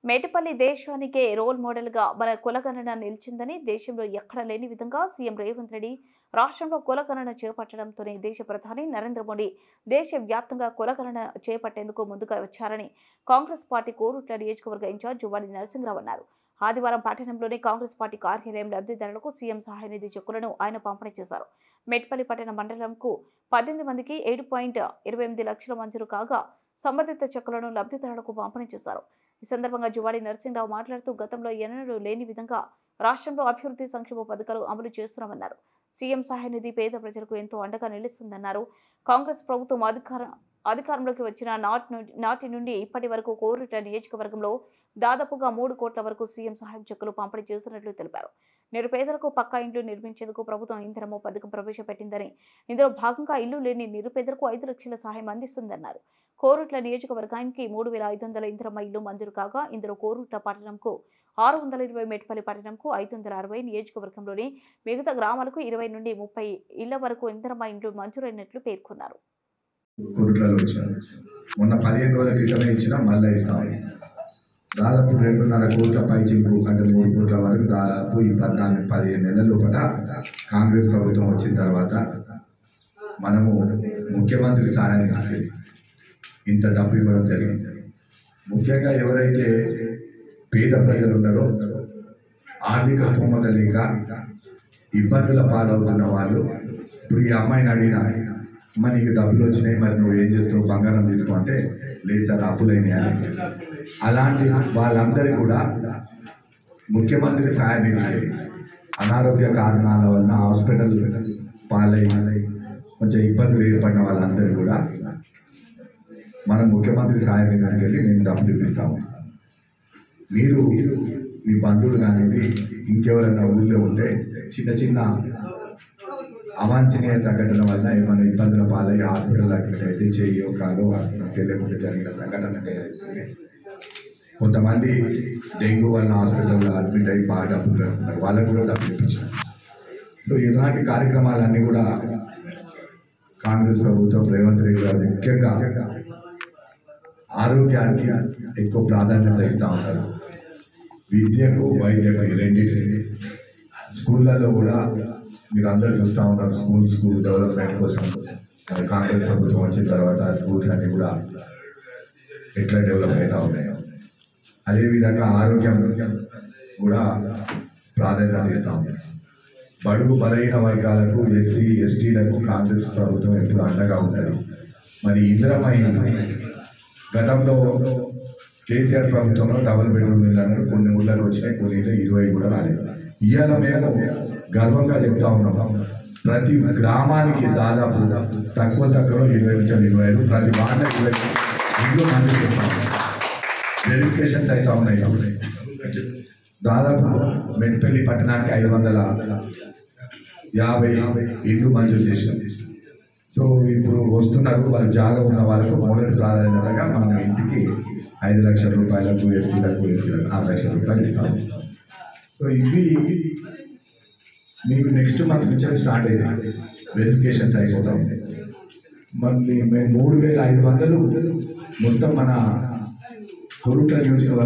మేటిపల్లి దేశానికే రోల్ మోడల్గా మన కులగణన నిలిచిందని దేశంలో ఎక్కడా లేని విధంగా సీఎం రేవంత్ రెడ్డి రాష్ట్రంలో కులగణన చేపట్టడంతోనే దేశ ప్రధాని నరేంద్ర మోడీ దేశవ్యాప్తంగా కులగణన చేపట్టేందుకు ముందుగా వచ్చారని కాంగ్రెస్ పార్టీ కోరుట్ల నియోజకవర్గ ఇన్ఛార్జ్ జువ్వాడి నరసింహరావు అన్నారు. ఆదివారం పట్టణంలోని కాంగ్రెస్ పార్టీ కార్యాలయం లబ్ధిదారులకు సీఎం సహాయ నిధి చెక్కులను ఆయన పంపిణీ చేశారు. మేట్పల్లి పట్టణ మండలంకు 18 మందికి 7.28 లక్షల మంజూరు కాగా సంబంధిత చెక్కులను లబ్ధిదారులకు పంపిణీ చేశారు. ఈ సందర్భంగా జువ్వాడి నరసింహరావు మాట్లాడుతూ గతంలో ఎన్నడూ లేని విధంగా రాష్ట్రంలో అభివృద్ధి సంక్షేమ పథకాలు అమలు చేస్తున్నామన్నారు. సీఎం సహాయ నిధి పేద ప్రజలకు ఎంతో అండగా నిలుస్తుందన్నారు. కాంగ్రెస్ ప్రభుత్వం అధికారంలోకి వచ్చిన నాటి నుండి ఇప్పటి వరకు కోరుట్ల నియోజకవర్గంలో దాదాపుగా 3 కోట్ల వరకు సీఎం సహాయం చెక్కులు పంపిణీ చేసినట్లు తెలిపారు. నిరుపేదలకు పక్కా ఇండ్లు నిర్మించేందుకు ప్రభుత్వం ఇంధనమో పథకం ప్రవేశపెట్టిందని, ఇందులో భాగంగా ఇల్లు లేని నిరుపేదలకు 5 లక్షల సహాయం అందిస్తుందన్నారు. కోరుట్ల నియోజకవర్గానికి 3,500 ఇంధనమ్మ ఇల్లు మంజూరు కాగా ఇందులో కోరుట్ల పట్టణంకు 620, మేట్పల్లి పట్టణంకు 560, నియోజకవర్గంలోని మిగతా గ్రామాలకు 20 నుండి 30 ఇళ్ల వరకు ఇంధనమ్మ ఇండ్లు మంజూరైనట్లు పేర్కొన్నారు. మొన్న 15 రోజుల క్రితమే ఇచ్చిన మళ్ళీ ఇస్తాం. దాదాపు 2.5 కోట్ల పైచిలకు అంటే 3 కోట్ల వరకు దాదాపు ఈ 14-15 నెలల లోపల కాంగ్రెస్ ప్రభుత్వం వచ్చిన తర్వాత మనము ముఖ్యమంత్రి సహాయానికి ఇంత డబ్బు ఇవ్వడం జరిగింది. ముఖ్యంగా ఎవరైతే పేద ప్రజలు ఉన్నారో, ఆర్థిక స్తోమత లేక ఇబ్బందుల పాలవుతున్న వాళ్ళు, ఇప్పుడు ఈ అమ్మాయిని అడిగిన అమ్మ నీకు డబ్బులు వచ్చినాయి, మరి నువ్వు ఏం చేస్తావు, బంగారం తీసుకో అంటే లేదు సార్ అప్పులైనాయి అని. అలాంటి వాళ్ళందరికీ కూడా ముఖ్యమంత్రి సహాయ నిధికి అనారోగ్య కారణాల వలన హాస్పిటల్ పాలై కొంచెం ఇబ్బందులు ఏర్పడిన వాళ్ళందరూ కూడా మనం ముఖ్యమంత్రి సహాయ నిధికి వెళ్ళి మేము డబ్బులు ఇప్పిస్తాము. మీరు మీ బంధువులు కానీ ఇంకెవరైనా ఊళ్ళో ఉంటే చిన్న అవాంఛనీయ సంఘటన వల్ల ఏమైనా ఇబ్బందుల పాలై హాస్పిటల్ అడ్మిట్ అయితే చేయో కాలో తెలియకుండా జరిగిన సంఘటన కొంతమంది డెంగ్యూ వల్ల హాస్పిటల్లో అడ్మిట్ అయ్యి బాగా డబ్బులు పెడుతున్నారు, వాళ్ళకు కూడా డబ్బులు ఇప్పించారు. సో ఇలాంటి కార్యక్రమాలన్నీ కూడా కాంగ్రెస్ ప్రభుత్వం రేవంత్ రెడ్డి గారు ముఖ్యంగా ఆరోగ్యానికి ఎక్కువ ప్రాధాన్యత ఇస్తూ ఉంటారు. విద్యకు వైద్యకు రెండింటిని స్కూళ్ళల్లో కూడా మీరు అందరూ చూస్తూ ఉన్నారు. స్కూల్ డెవలప్మెంట్ కోసం కాంగ్రెస్ ప్రభుత్వం వచ్చిన తర్వాత స్కూల్స్ అన్నీ కూడా ఎట్లా డెవలప్ అవుతూ ఉన్నాయో అదేవిధంగా ఆరోగ్యం కూడా ప్రాధాన్యత ఇస్తూ ఉంది. బడుగు బలహీన వర్గాలకు, ఎస్సీ ఎస్టీలకు కాంగ్రెస్ ప్రభుత్వం ఎప్పుడు అండగా ఉంటుంది. మరి ఇందిరమ్మ గతంలో కేసీఆర్ ప్రభుత్వంలో డబుల్ బెడ్రూమ్ ఇళ్ళను కొన్ని ఊళ్ళలో వచ్చినాయి, కొన్ని 20 కూడా రాలేదు. ఇవాళ మేము గర్వంగా చెప్తా ఉన్నాం, ప్రతి గ్రామానికి దాదాపు తక్కువ 20 నుంచి 25, ప్రతి వార్డ 20 ఇంట్లో మంజూరు చెప్తాం. వెరిఫికేషన్స్ అయితే ఉన్నాయి. దాదాపు మెట్పల్లి పట్టణానికి 550 ఇండ్లు మంజూరు చేసినాం. సో ఇప్పుడు వస్తున్నారు, వాళ్ళు జాగా ఉన్న వాళ్ళకు మొదటి ప్రాధాన్యతగా మనం ఇంటికి 5 లక్షల రూపాయలకు, ఎస్టీలకు 6 లక్షల రూపాయలు ఇస్తాము. సో ఇవి మీకు నెక్స్ట్ మంత్ నుంచి స్టార్ట్ అయ్యింది. వెరిఫికేషన్స్ అయిపోతూ ఉంటాయి. మళ్ళీ మేము 3,500 మొత్తం మన కోరుట్ల నియోజకవర్గం